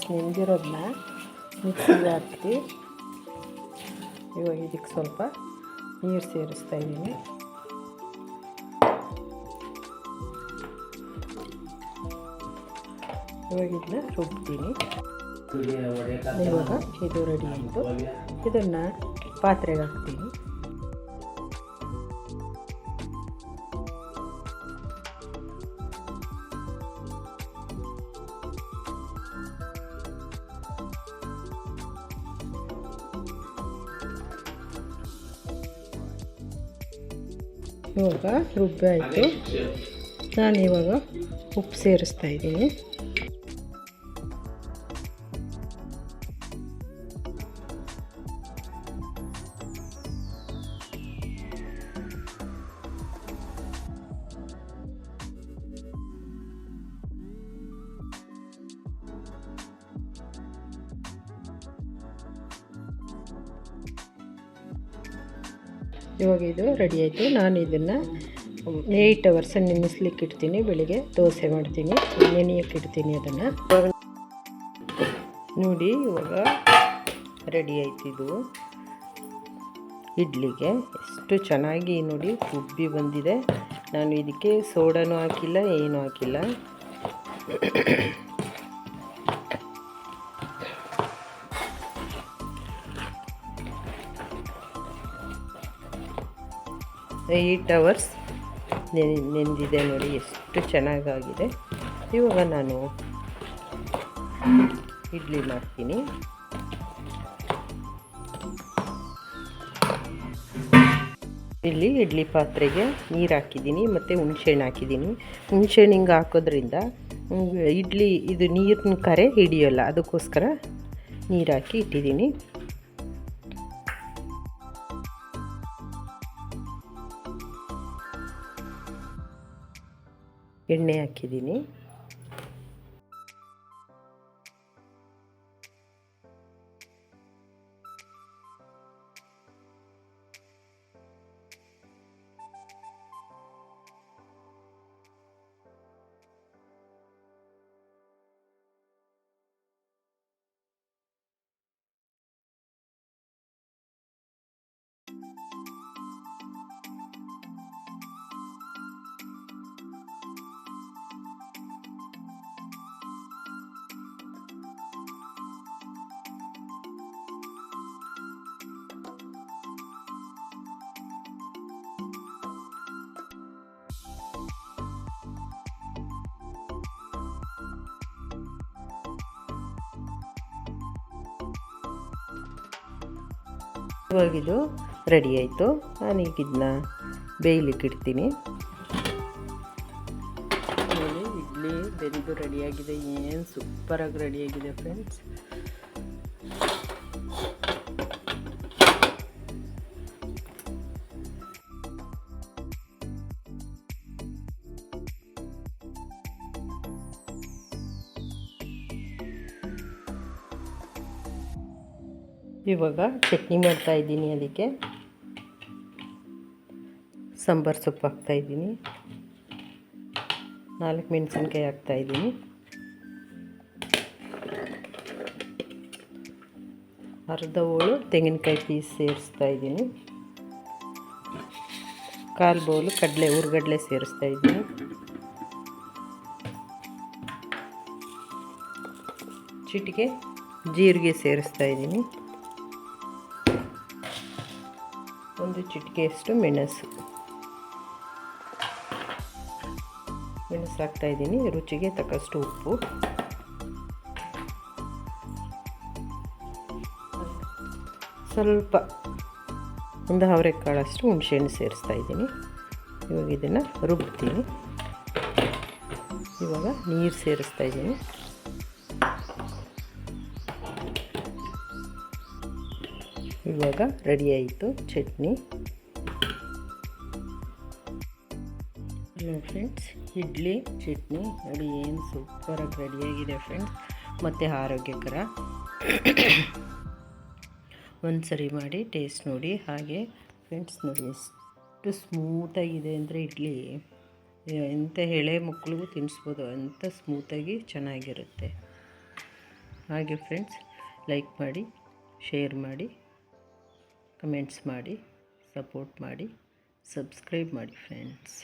Hours ನೆಂದಿರೋದನ್ನ ಮಿಕ್ಸಿಗೆ ಹಾಕಿ ಇವಾಗ ಇದಕ್ಕೆ ಸ್ವಲ್ಪ ನೀರು ಸೇರಿಸ್ತಾ ಇದ್ದೀನಿ. ಇವಾಗ ಇದನ್ನ ರುಬ್ತೀನಿ. ಇವಾಗ ಇದು ರೆಡಿ ಆಯಿತು. ಇದನ್ನು ಪಾತ್ರೆಗೆ ಹಾಕ್ತೀನಿ. ಇವಾಗ ರುಬ್ಬಿ ಆಯಿತು. ನಾನಿವಾಗ ಉಪ್ಪು ಸೇರಿಸ್ತಾ ಇದ್ದೀನಿ. ಇವಾಗ ಇದು ರೆಡಿ ಆಯಿತು. ನಾನು ಇದನ್ನು 8 ಅವರ್ಸ್ ನೆನೆಸ್ಲಿಕ್ಕೆ ಇಡ್ತೀನಿ. ಬೆಳಿಗ್ಗೆ ದೋಸೆ ಮಾಡ್ತೀನಿ, ನೆನೆಯಕ್ಕೆ ಇಡ್ತೀನಿ ಅದನ್ನು. ನೋಡಿ ಇವಾಗ ರೆಡಿ ಆಯ್ತು. ಇದು ಇಡ್ಲಿಗೆ ಎಷ್ಟು ಚೆನ್ನಾಗಿ ನೋಡಿ ಉಬ್ಬಿ ಬಂದಿದೆ. ನಾನು ಇದಕ್ಕೆ ಸೋಡಾನೂ ಹಾಕಿಲ್ಲ, ಏನೂ ಹಾಕಿಲ್ಲ. ಏಟ್ ಅವರ್ಸ್ ನೆಂದಿದೆ ನೋಡಿ, ಎಷ್ಟು ಚೆನ್ನಾಗಾಗಿದೆ. ಇವಾಗ ನಾನು ಇಡ್ಲಿ ಮಾಡ್ತೀನಿ. ಇಲ್ಲಿ ಇಡ್ಲಿ ಪಾತ್ರೆಗೆ ನೀರು ಹಾಕಿದ್ದೀನಿ ಮತ್ತು ಹುಣಸೆಹಣ್ಣು ಹಾಕಿದ್ದೀನಿ. ಹುಣಸೆಹಣ್ಣು ಹಿಂಗೆ ಹಾಕೋದ್ರಿಂದ ಇಡ್ಲಿ ಇದು ನೀರಿನ ಕರೆ ಹಿಡಿಯೋಲ್ಲ, ಅದಕ್ಕೋಸ್ಕರ ನೀರು ಹಾಕಿ ಇಟ್ಟಿದ್ದೀನಿ. ಎಣ್ಣೆ ಹಾಕಿದ್ದೀನಿ. ಇವಾಗಿದು ರೆಡಿ ಆಯಿತು. ನಾನೀಗ ಇದನ್ನ ಬೇಯಲಿಕ್ಕೆ ಇಡ್ತೀನಿ. ನೋಡಿ ಇಡ್ಲಿ ಬೆಂದು ರೆಡಿಯಾಗಿದೆ. ಏನು ಸೂಪರಾಗಿ ರೆಡಿಯಾಗಿದೆ ಫ್ರೆಂಡ್ಸ್. ಇವಾಗ ಚಟ್ನಿ ಮಾಡ್ತಾಯಿದ್ದೀನಿ. ಅದಕ್ಕೆ ಸಾಂಬಾರು ಸೊಪ್ಪು ಹಾಕ್ತಾಯಿದ್ದೀನಿ, 4 ಮೆಣಸಿನ್ಕಾಯಿ ಹಾಕ್ತಾಯಿದ್ದೀನಿ, ಅರ್ಧ ಹೋಳು ತೆಂಗಿನಕಾಯಿ ಪೀಸ್ ಸೇರಿಸ್ತಾಯಿದ್ದೀನಿ, 1/4 ಬೌಲು ಹುರ್ಗಡ್ಲೆ ಸೇರಿಸ್ತಾಯಿದ್ದೀನಿ, ಚಿಟಿಕೆ ಜೀರಿಗೆ ಸೇರಿಸ್ತಾಯಿದ್ದೀನಿ, 1 ಚಿಟಿಕೆಯಷ್ಟು ಮೆಣಸು ಹಾಕ್ತಾಯಿದ್ದೀನಿ. ರುಚಿಗೆ ತಕ್ಕಷ್ಟು ಉಪ್ಪು, ಸ್ವಲ್ಪ ಒಂದು ಅವರೆಕಾಳಷ್ಟು ಹುಣಸೆಹಣ್ಣು ಸೇರಿಸ್ತಾಯಿದ್ದೀನಿ. ಇವಾಗ ಇದನ್ನು ರುಬ್ತೀನಿ. ಇವಾಗ ನೀರು ಸೇರಿಸ್ತಾಯಿದ್ದೀನಿ. ಇವಾಗ ರೆಡಿ ಆಯಿತು ಚಟ್ನಿ. ಫ್ರೆಂಡ್ಸ್ ಇಡ್ಲಿ ಚಟ್ನಿ ನೋಡಿ ಏನು ಸೂಪರಾಗಿ ರೆಡಿಯಾಗಿದೆ ಫ್ರೆಂಡ್ಸ್, ಮತ್ತು ಆರೋಗ್ಯಕರ. ಒಂದು ಸರಿ ಮಾಡಿ ಟೇಸ್ಟ್ ನೋಡಿ. ಹಾಗೆ ಫ್ರೆಂಡ್ಸ್ ನೋಡಿ ಎಷ್ಟು ಸ್ಮೂತಾಗಿದೆ ಅಂದರೆ ಇಡ್ಲಿ ಎಂಥ ಎಳೆ ಮಕ್ಕಳಿಗೂ ತಿನ್ನಿಸ್ಬೋದು, ಅಂಥ ಸ್ಮೂತಾಗಿ ಚೆನ್ನಾಗಿರುತ್ತೆ. ಹಾಗೆ ಫ್ರೆಂಡ್ಸ್, ಲೈಕ್ ಮಾಡಿ, ಶೇರ್ ಮಾಡಿ, ಕಮೆಂಟ್ಸ್ ಮಾಡಿ, ಸಪೋರ್ಟ್ ಮಾಡಿ, ಸಬ್ಸ್ಕ್ರೈಬ್ ಮಾಡಿ ಫ್ರೆಂಡ್ಸ್.